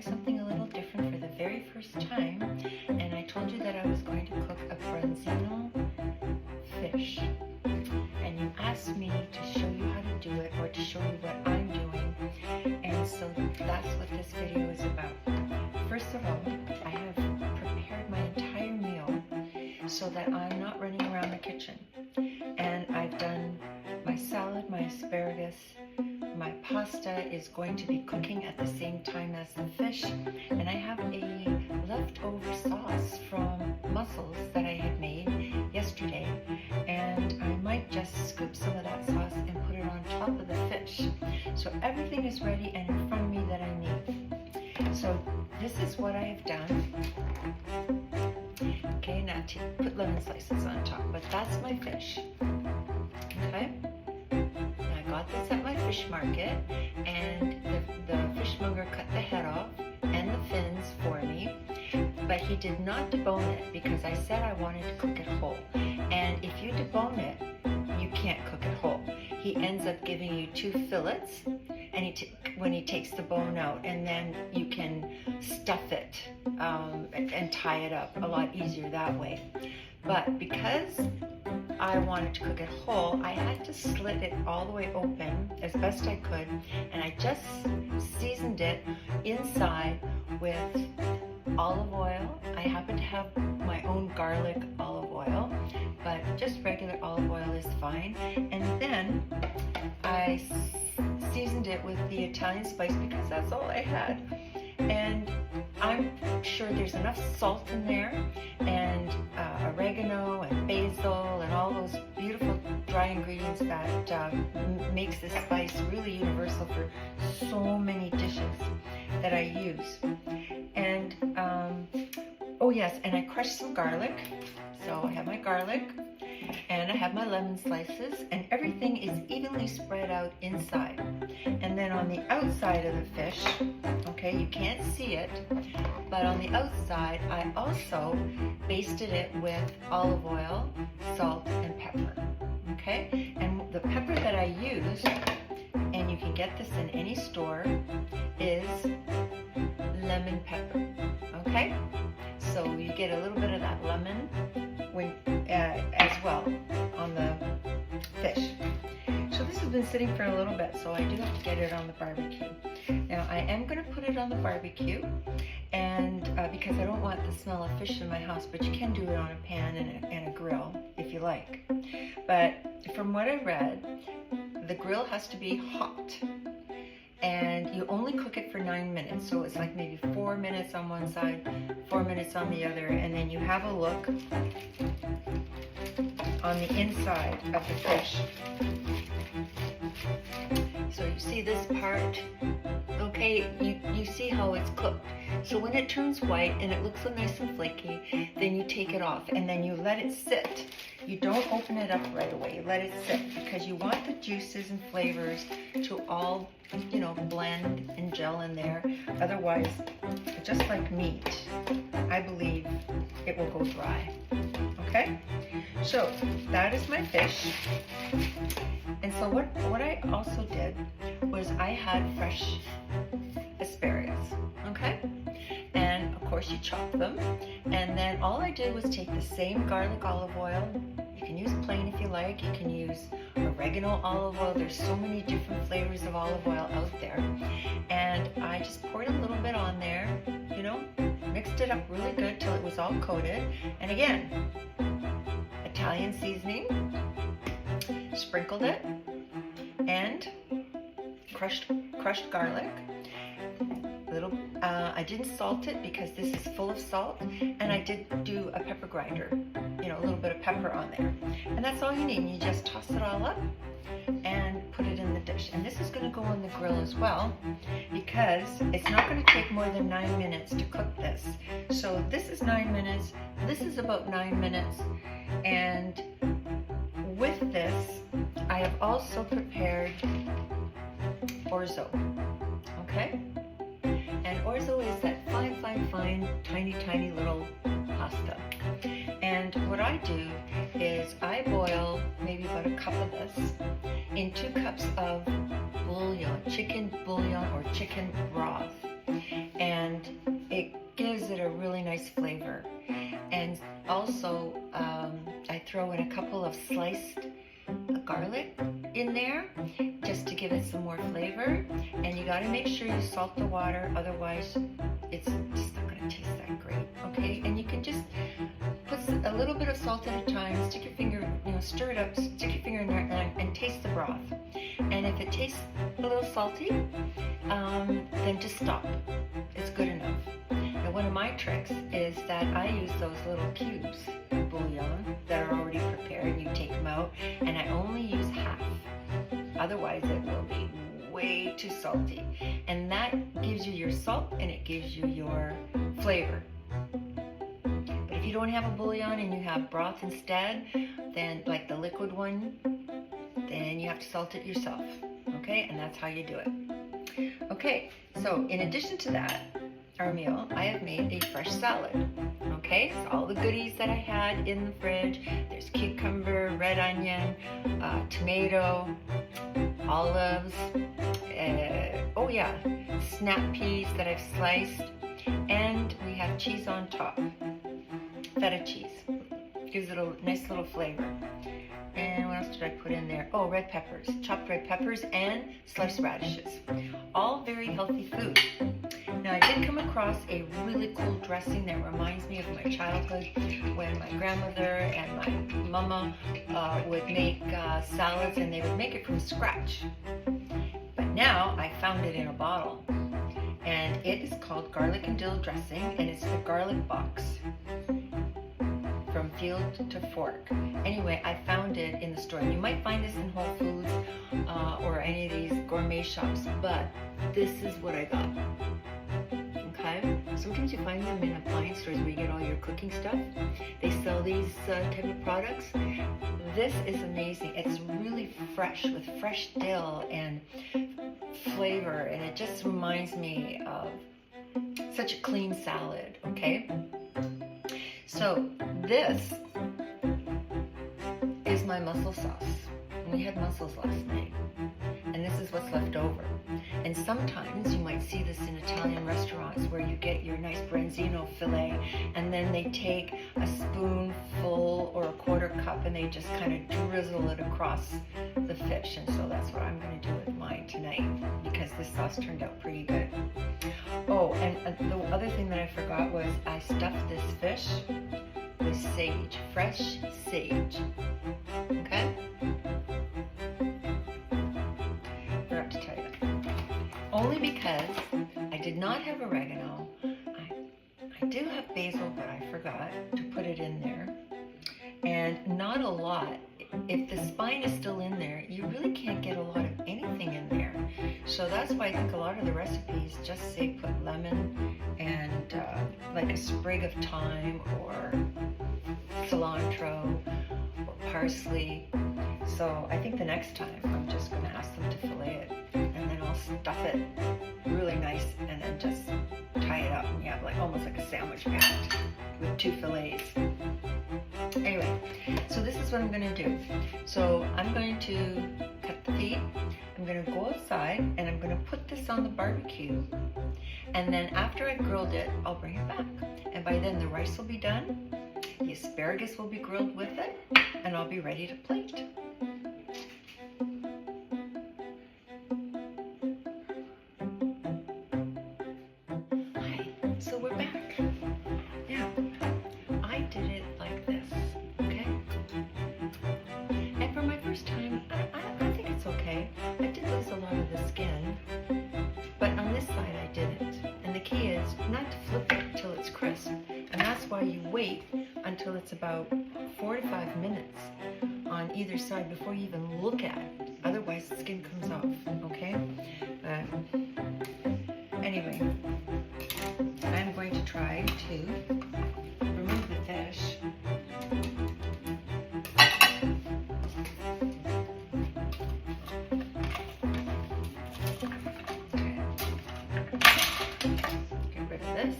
trying something a little different for the very first time, and I told you that I was going to cook a branzino fish. And you asked me to show you how to do it, or to show you what I'm doing, and so that's what this video is about. First of all, I have prepared my entire meal so that I'm not running around the kitchen. And I've done my salad, my asparagus, my pasta is going to be cooking at the same time as the fish, and I have a leftover sauce from mussels that I had made yesterday, and I might just scoop some of that sauce and put it on top of the fish. So everything is ready and in front of me that I need. So this is what I have done. Okay, now to put lemon slices on top, but that's my fish. Okay, I got this at my fish market, and the fishmonger cut the head off and the fins for me, but he did not debone it because I said I wanted to cook it whole. And if you debone it, you can't cook it whole. He ends up giving you 2 fillets, and when he takes the bone out, and then you can stuff it and tie it up a lot easier that way. But because I wanted to cook it whole, I had to slit it all the way open as best I could, and I just seasoned it inside with olive oil. I happen to have my own garlic olive oil, but just regular olive oil is fine. And then I seasoned it with the Italian spice because that's all I had. And I'm sure there's enough salt in there, and oregano and basil and all those beautiful dry ingredients that makes this spice really universal for so many dishes that I use. And oh yes, and I crushed some garlic. So I have my garlic, and I have my lemon slices, and everything is evenly spread out inside. And then on the outside of the fish, okay, you can't see it, but on the outside I also basted it with olive oil, salt, and pepper. Okay, and the pepper that I used, and you can get this in any store, is lemon pepper. Okay, so you get a little bit of that lemon as well on the fish. So this has been sitting for a little bit, so I do have to get it on the barbecue. Now I am going to put it on the barbecue, and because I don't want the smell of fish in my house, but you can do it on a pan and a grill if you like. But from what I read, the grill has to be hot, and you only cook it for 9 minutes. So it's like maybe 4 minutes on one side, 4 minutes on the other, and then you have a look on the inside of the fish. So you see this part, okay, you see how it's cooked. So when it turns white and it looks so nice and flaky, then you take it off and then you let it sit. You don't open it up right away, you let it sit, because you want the juices and flavors to all, blend and gel in there. Otherwise, just like meat, I believe it will go dry. Okay, so that is my fish. And so what I also did was I had fresh asparagus, okay? And of course you chop them, and then all I did was take the same garlic olive oil. You can use plain if you like, you can use oregano olive oil. There's so many different flavors of olive oil out there. And I just poured a little bit on there, mixed it up really good till it was all coated. And again, Italian seasoning, sprinkled it, and crushed garlic. I didn't salt it because this is full of salt, and I did do a pepper grinder, a little bit of pepper on there. And that's all you need. You just toss it all up and put it in the dish. And this is going to go on the grill as well, because it's not going to take more than 9 minutes to cook this. So this is 9 minutes, this is about 9 minutes, and with this, I have also prepared orzo, okay? And orzo is that fine, tiny little pasta. And what I do is I boil maybe about a cup of this in 2 cups of bouillon, chicken bouillon or chicken broth. and it gives it a really nice flavor. And also, I throw in a couple of sliced garlic in there just to give it some more flavor. And you got to make sure you salt the water, otherwise it's just not going to taste that great. Okay, and you can just put a little bit of salt at a time. Stick your finger, stir it up. Stick your finger in there and taste the broth. And if it tastes a little salty, then just stop. It's good enough. Now, one of my tricks is that I use those little cubes of bouillon that are already prepared. You take them out, and I only use half. Otherwise, it will be way too salty. And that gives you your salt, and it gives you your flavor. But if you don't have a bouillon and you have broth instead, then like the liquid one, then you have to salt it yourself. Okay, and that's how you do it. Okay, so in addition to that, our meal, I have made a fresh salad. Okay, so all the goodies that I had in the fridge, there's cucumber, red onion, tomato, olives, snap peas that I've sliced, and we have cheese on top, feta cheese. Gives it a nice little flavor. And what else did I put in there? Oh, red peppers, chopped red peppers, and sliced radishes. All very healthy food. Now, I did come across a really cool dressing that reminds me of my childhood when my grandmother and my mama would make salads, and they would make it from scratch. But now I found it in a bottle, and it is called garlic and dill dressing, and it's the garlic box. From field to fork. Anyway, I found it in the store. You might find this in Whole Foods or any of these gourmet shops, but this is what I got. Okay? Sometimes you find them in appliance stores where you get all your cooking stuff. They sell these type of products. This is amazing. It's really fresh with fresh dill and flavor, and it just reminds me of such a clean salad. Okay? So this is my mussel sauce. We had mussels last night, and this is what's left over. And sometimes you might see this in Italian restaurants where you get your nice branzino fillet, and then they take a spoonful or a quarter cup and they just kind of drizzle it across the fish. And so that's what I'm going to do with mine tonight, because this sauce turned out pretty good. Oh, and the other thing that I forgot was I stuffed this fish with sage, fresh sage. Okay? Forgot to tell you that. Only because I did not have oregano. I do have basil, but I forgot to put it in there. And not a lot. If the spine is still in there, you really can't get a lot of anything in there. So that's why I think a lot of the recipes just say put lemon and like a sprig of thyme or cilantro or parsley. So I think the next time I'm just going to ask them to fillet it, and then I'll stuff it really nice and then just tie it up, and you have like almost like a sandwich packed with 2 fillets. Anyway, so this is what I'm going to do. So I'm going to cut the feet. I'm going to go outside and I'm going to put this on the barbecue. And then after I've grilled it, I'll bring it back. And by then the rice will be done. The asparagus will be grilled with it. And I'll be ready to plate. Hi, so we're back. Now, I did it like this, okay? And for my first time, I think it's okay. I did lose a lot of the skin, but on this side I didn't. And the key is not to flip it until it's crisp. And that's why you wait until it's about 4 to 5 minutes on either side before you even look at it. Otherwise, the skin comes off, okay? Anyway, I'm going to try to remove the fish. Okay. Get rid of this.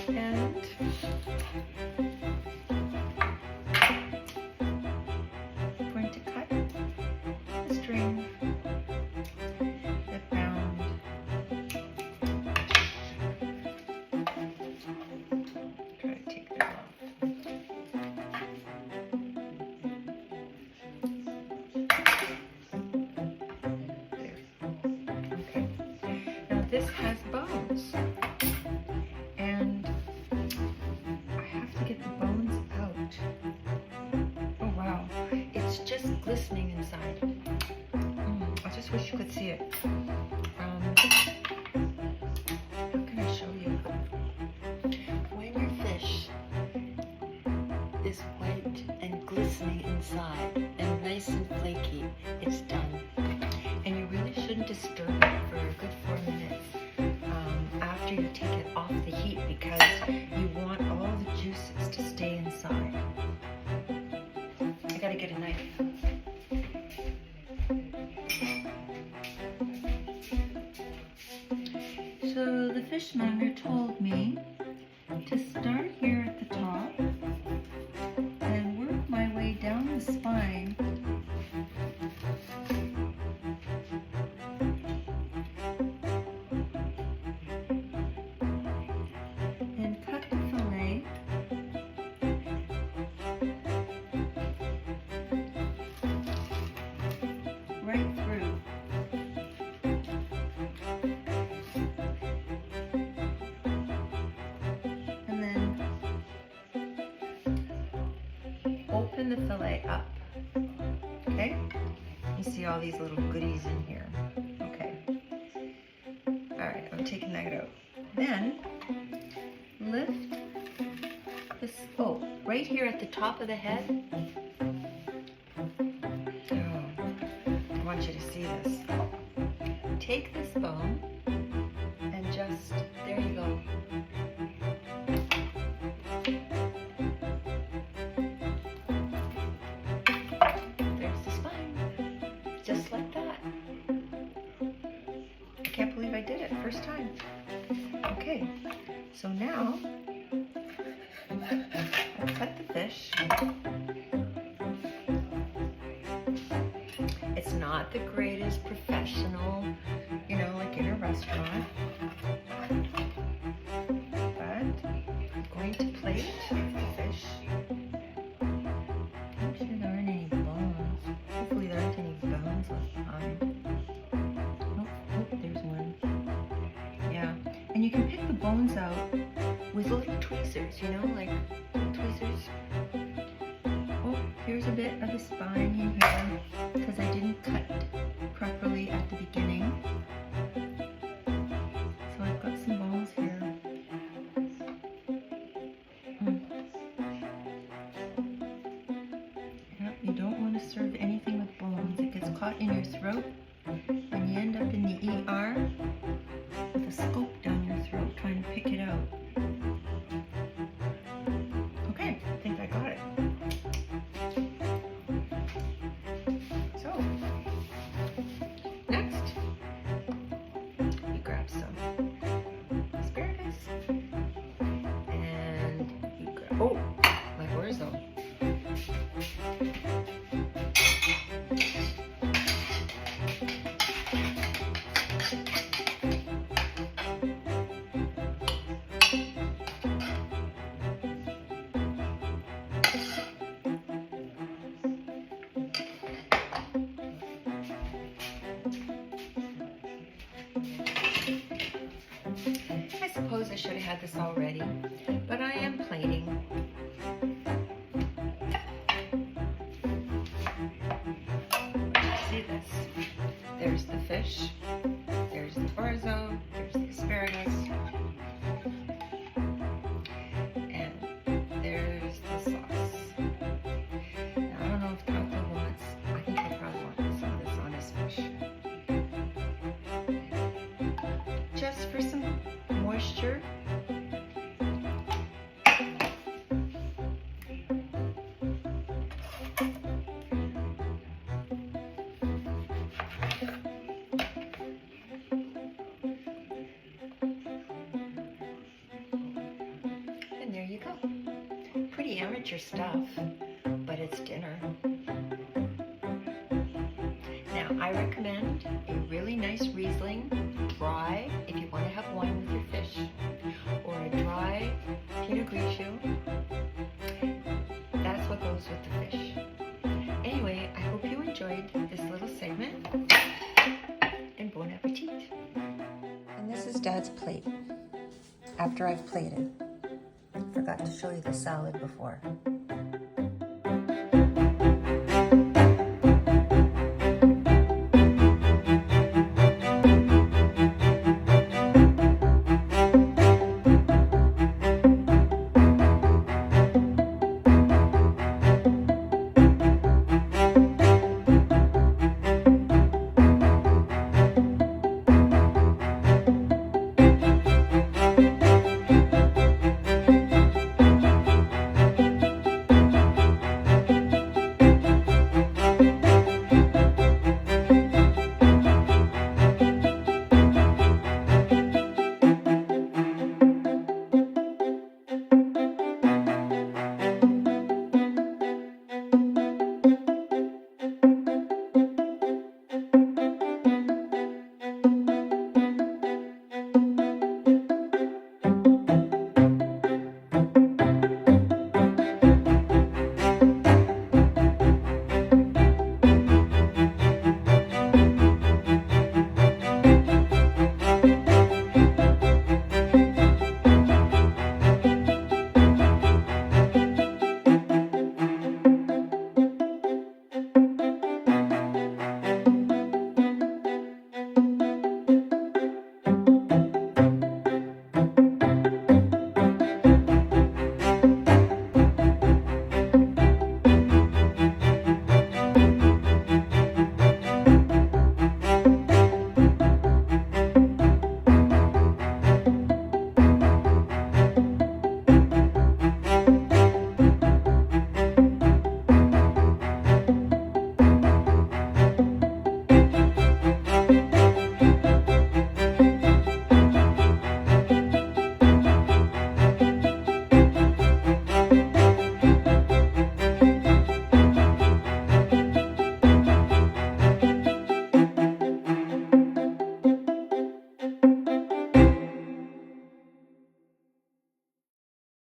And I'm going to cut bones. And I have to get the bones out. Oh wow, it's just glistening inside. I just wish you could see it. How can I show you? When your fish is white and glistening inside and nice and flaky, it's done. And you really shouldn't disturb it for a good 4 minutes after you take it off the heat, because you want all the juices to stay inside. I gotta get a knife. So the fishmonger told me to start here at the top and work my way down the spine and cut the fillet right through. Open the fillet up, okay? You see all these little goodies in here, okay? All right, I'm taking that out. Then, lift this, right here at the top of the head. Oh, I want you to see this. Take this bone and just, there you go. Just like that. I can't believe I did it first time. Okay, so now I'll cut the fish. It's not the greatest professional, like in a restaurant, but I'm going to plate the fish. Make sure there aren't any bones. Hopefully there aren't any bones left behind. Oh, there's one. Yeah, and you can pick the bones out with little tweezers, like tweezers. Oh, here's a bit of the spine in here because I didn't cut properly at the beginning. So I've got some bones here. You don't want to serve anything with bones. It gets caught in your throat and you end up in the ER with a scope down your throat trying to pick it out. Okay, I think I got it. So, next, you grab some asparagus and you grab, my orzo. I suppose I should have had this already, but I am plating. See this? There's the fish, there's the orzo, there's the asparagus, and there's the sauce. Now, I don't know if Taco wants, I think he probably wants some of this on his fish. Just for some moisture. And there you go. Pretty amateur stuff, but it's dinner. Now, I recommend a really nice Riesling, dry, if you want to have wine with your fish, or a dry Pinot Grigio. That's what goes with the fish. Anyway, I hope you enjoyed this little segment, and bon appetit. And this is Dad's plate. after I've plated. Forgot to show you the salad before.